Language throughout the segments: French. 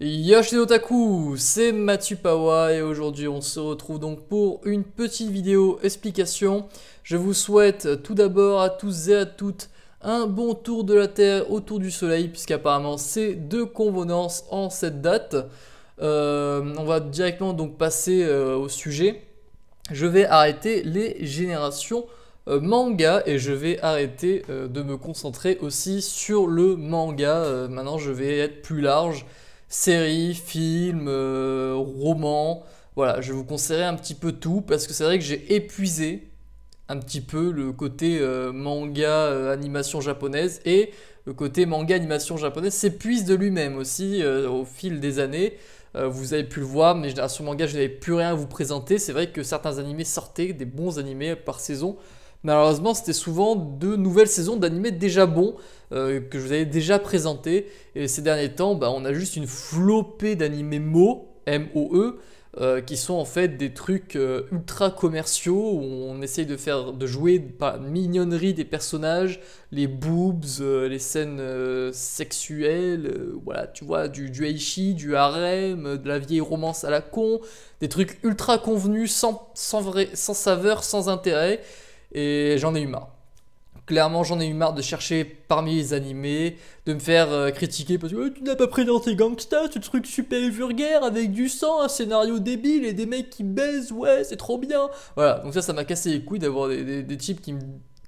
Yoshi Otaku, c'est Mathieu Pawa et aujourd'hui on se retrouve donc pour une petite vidéo explication. Je vous souhaite tout d'abord à tous et à toutes un bon tour de la Terre autour du Soleil puisqu'apparemment c'est de convenance en cette date. On va directement donc passer au sujet. Je vais arrêter les générations manga et je vais arrêter de me concentrer aussi sur le manga. Maintenant je vais être plus large. Séries, films, romans, voilà, je vais vous conseillerai un petit peu tout parce que c'est vrai que j'ai épuisé un petit peu le côté manga animation japonaise et le côté manga animation japonaise s'épuise de lui-même aussi au fil des années. Vous avez pu le voir, mais Génération Manga, je n'avais plus rien à vous présenter. C'est vrai que certains animés sortaient, des bons animés par saison. Malheureusement, c'était souvent de nouvelles saisons d'animés déjà bons que je vous avais déjà présentés. Et ces derniers temps, bah, on a juste une flopée d'animés MOE, qui sont en fait des trucs ultra commerciaux où on essaye de jouer par la mignonnerie des personnages, les boobs, les scènes sexuelles, voilà, tu vois, du heishi, du harem, de la vieille romance à la con, des trucs ultra convenus, sans saveur, sans intérêt, et j'en ai eu marre. Clairement, j'en ai eu marre de chercher parmi les animés, de me faire critiquer parce que tu n'as pas présenté Gangsta, ce truc super vulgaire avec du sang, un scénario débile et des mecs qui baisent, ouais, c'est trop bien. Voilà, donc ça m'a cassé les couilles d'avoir des types qui me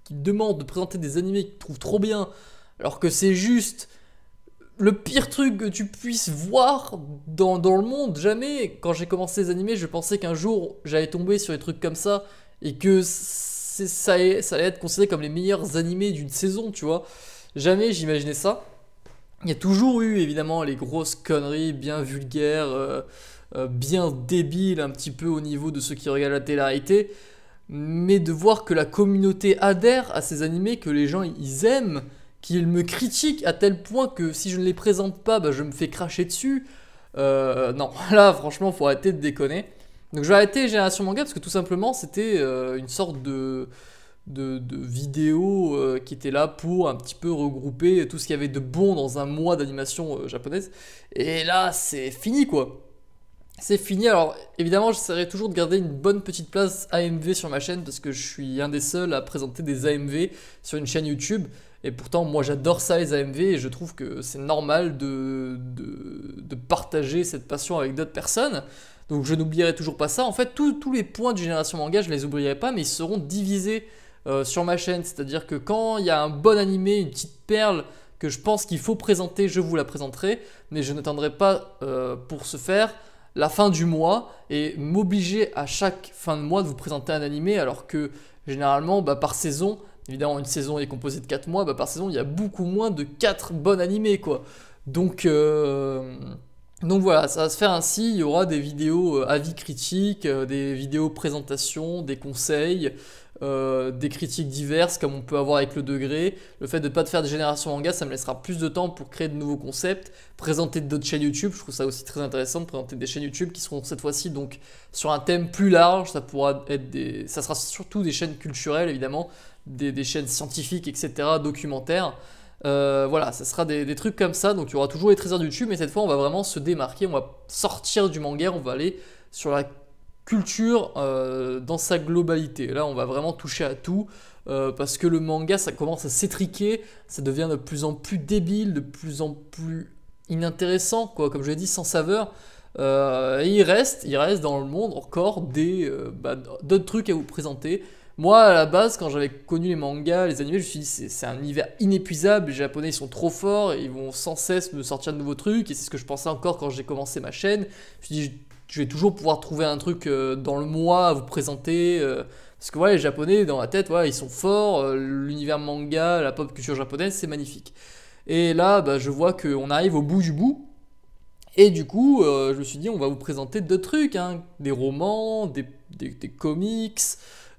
demandent de présenter des animés qu'ils trouvent trop bien, alors que c'est juste le pire truc que tu puisses voir dans le monde. Jamais, quand j'ai commencé les animés, je pensais qu'un jour j'allais tomber sur des trucs comme ça et que ça allait être considéré comme les meilleurs animés d'une saison, tu vois. Jamais j'imaginais ça. Il y a toujours eu évidemment les grosses conneries bien vulgaires, bien débiles un petit peu au niveau de ceux qui regardent la télé-réalité. Mais de voir que la communauté adhère à ces animés, que les gens ils aiment, qu'ils me critiquent à tel point que si je ne les présente pas, bah, je me fais cracher dessus. Non, là franchement faut arrêter de déconner. Donc je vais arrêter Génération Manga parce que tout simplement c'était une sorte de vidéo qui était là pour un petit peu regrouper tout ce qu'il y avait de bon dans un mois d'animation japonaise. Et là c'est fini quoi. C'est fini. Alors évidemment j'essaierai toujours de garder une bonne petite place AMV sur ma chaîne parce que je suis un des seuls à présenter des AMV sur une chaîne YouTube. Et pourtant moi j'adore ça les AMV et je trouve que c'est normal de partager cette passion avec d'autres personnes. Donc je n'oublierai toujours pas ça. En fait tous les points de Génération Manga je les oublierai pas mais ils seront divisés sur ma chaîne. C'est-à-dire que quand il y a un bon animé, une petite perle que je pense qu'il faut présenter, je vous la présenterai. Mais je n'attendrai pas pour ce faire la fin du mois et m'obliger à chaque fin de mois de vous présenter un animé alors que généralement bah, par saison, évidemment une saison est composée de 4 mois, bah, par saison il y a beaucoup moins de 4 bons animés quoi. Donc, euh, donc voilà, ça va se faire ainsi, il y aura des vidéos avis critiques, des vidéos présentation, des conseils, des critiques diverses comme on peut avoir avec le degré. Le fait de ne pas faire de génération manga, ça me laissera plus de temps pour créer de nouveaux concepts, présenter d'autres chaînes YouTube. Je trouve ça aussi très intéressant de présenter des chaînes YouTube qui seront cette fois-ci donc sur un thème plus large. Ça pourra être ça sera surtout des chaînes culturelles évidemment, des chaînes scientifiques, etc., documentaires. Voilà, ça sera des trucs comme ça. Donc il y aura toujours les trésors de YouTube, mais cette fois on va vraiment se démarquer. On va sortir du manga, on va aller sur la culture dans sa globalité. Là, on va vraiment toucher à tout parce que le manga, ça commence à s'étriquer, ça devient de plus en plus débile, de plus en plus inintéressant, quoi, comme je l'ai dit, sans saveur. Et il reste dans le monde encore d'autres trucs à vous présenter. Moi, à la base, quand j'avais connu les mangas, les animés, je me suis dit c'est un univers inépuisable, les Japonais ils sont trop forts, et ils vont sans cesse me sortir de nouveaux trucs, et c'est ce que je pensais encore quand j'ai commencé ma chaîne. Je me suis dit je vais toujours pouvoir trouver un truc dans le mois à vous présenter. Parce que voilà, les Japonais, dans la tête, voilà, ils sont forts. L'univers manga, la pop culture japonaise, c'est magnifique. Et là, bah, je vois qu'on arrive au bout du bout. Et du coup, je me suis dit, on va vous présenter d'autres trucs. Hein, des romans, des comics,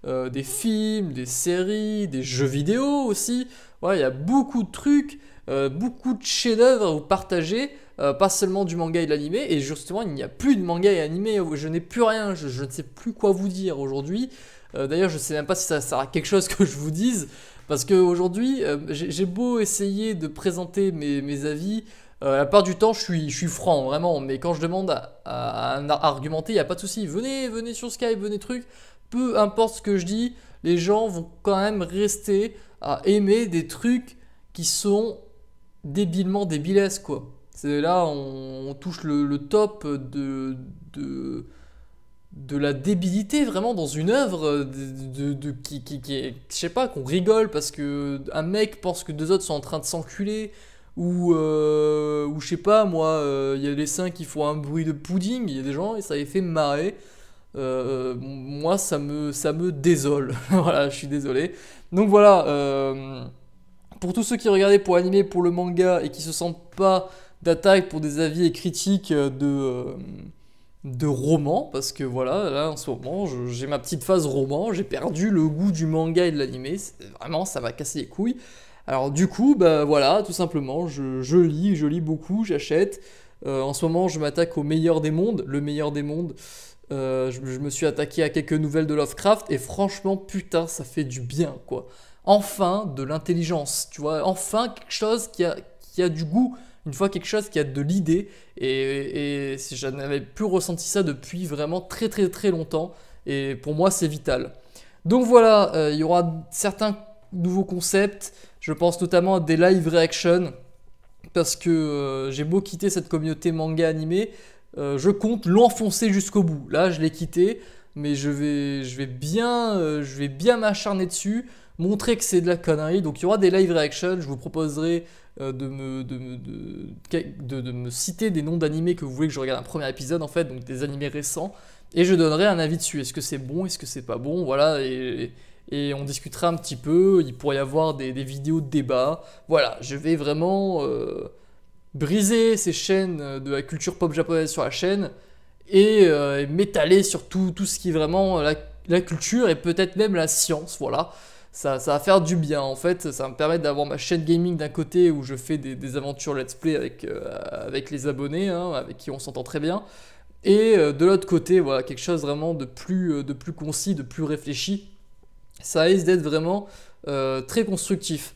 des films, des séries, des jeux vidéo aussi. Voilà, il y a beaucoup de trucs, beaucoup de chefs-d'œuvre à vous partager. Pas seulement du manga et de l'animé, et justement il n'y a plus de manga et animé, je n'ai plus rien, je ne sais plus quoi vous dire aujourd'hui. D'ailleurs je ne sais même pas si ça sert à quelque chose que je vous dise, parce qu'aujourd'hui j'ai beau essayer de présenter mes avis, La part du temps, je suis franc, vraiment, mais quand je demande à argumenter, il n'y a pas de souci. Venez sur Skype, venez truc. Peu importe ce que je dis, les gens vont quand même rester à aimer des trucs qui sont débilement débilesques, quoi. C'est là, on touche le top de la débilité vraiment dans une œuvre qui est, je sais pas, qu'on rigole parce que un mec pense que deux autres sont en train de s'enculer ou je sais pas moi, il y a les seins qui font un bruit de pudding, il y a des gens et ça les fait marrer. Moi ça me désole. Voilà, je suis désolé. Donc voilà, pour tous ceux qui regardaient pour animer, pour le manga et qui se sentent pas d'attaque pour des avis et critiques de roman, parce que voilà, là en ce moment, j'ai ma petite phase roman, j'ai perdu le goût du manga et de l'animé, vraiment ça m'a cassé les couilles. Alors du coup, bah voilà, tout simplement, je lis beaucoup, j'achète. En ce moment, je m'attaque au meilleur des mondes, le meilleur des mondes. Je me suis attaqué à quelques nouvelles de Lovecraft et franchement, putain, ça fait du bien, quoi. Enfin, de l'intelligence, tu vois, enfin quelque chose qui a du goût, une fois quelque chose qui a de l'idée, et je n'avais plus ressenti ça depuis vraiment très très très longtemps, et pour moi c'est vital. Donc voilà, il y aura certains nouveaux concepts, je pense notamment à des live reactions, parce que j'ai beau quitter cette communauté manga animé, je compte l'enfoncer jusqu'au bout. Là, je l'ai quitté, mais je vais bien m'acharner dessus, montrer que c'est de la connerie. Donc, il y aura des live reactions. Je vous proposerai de me citer des noms d'animés que vous voulez que je regarde un premier épisode, en fait, donc des animés récents, et je donnerai un avis dessus. Est-ce que c'est bon, est-ce que c'est pas bon, voilà, et on discutera un petit peu. Il pourrait y avoir des vidéos de débat. Voilà, je vais vraiment briser ces chaînes de la culture pop japonaise sur la chaîne et m'étaler sur tout ce qui est vraiment la culture et peut-être même la science, voilà. Ça va faire du bien en fait, ça va me permettre d'avoir ma chaîne gaming d'un côté où je fais des aventures let's play avec les abonnés, hein, avec qui on s'entend très bien, et de l'autre côté, voilà, quelque chose vraiment de plus concis, de plus réfléchi. Ça risque d'être vraiment très constructif.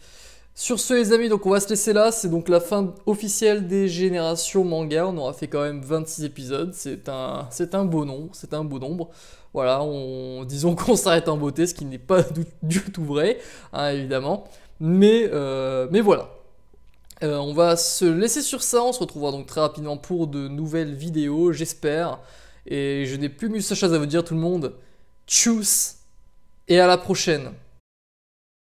Sur ce les amis, donc on va se laisser là, c'est donc la fin officielle des générations manga, on aura fait quand même 26 épisodes, c'est un beau nom, c'est un beau nombre. Voilà, disons qu'on s'arrête en beauté, ce qui n'est pas du tout vrai, hein, évidemment. Mais voilà. On va se laisser sur ça, on se retrouvera donc très rapidement pour de nouvelles vidéos, j'espère. Et je n'ai plus mille choses à vous dire tout le monde. Tchuss et à la prochaine.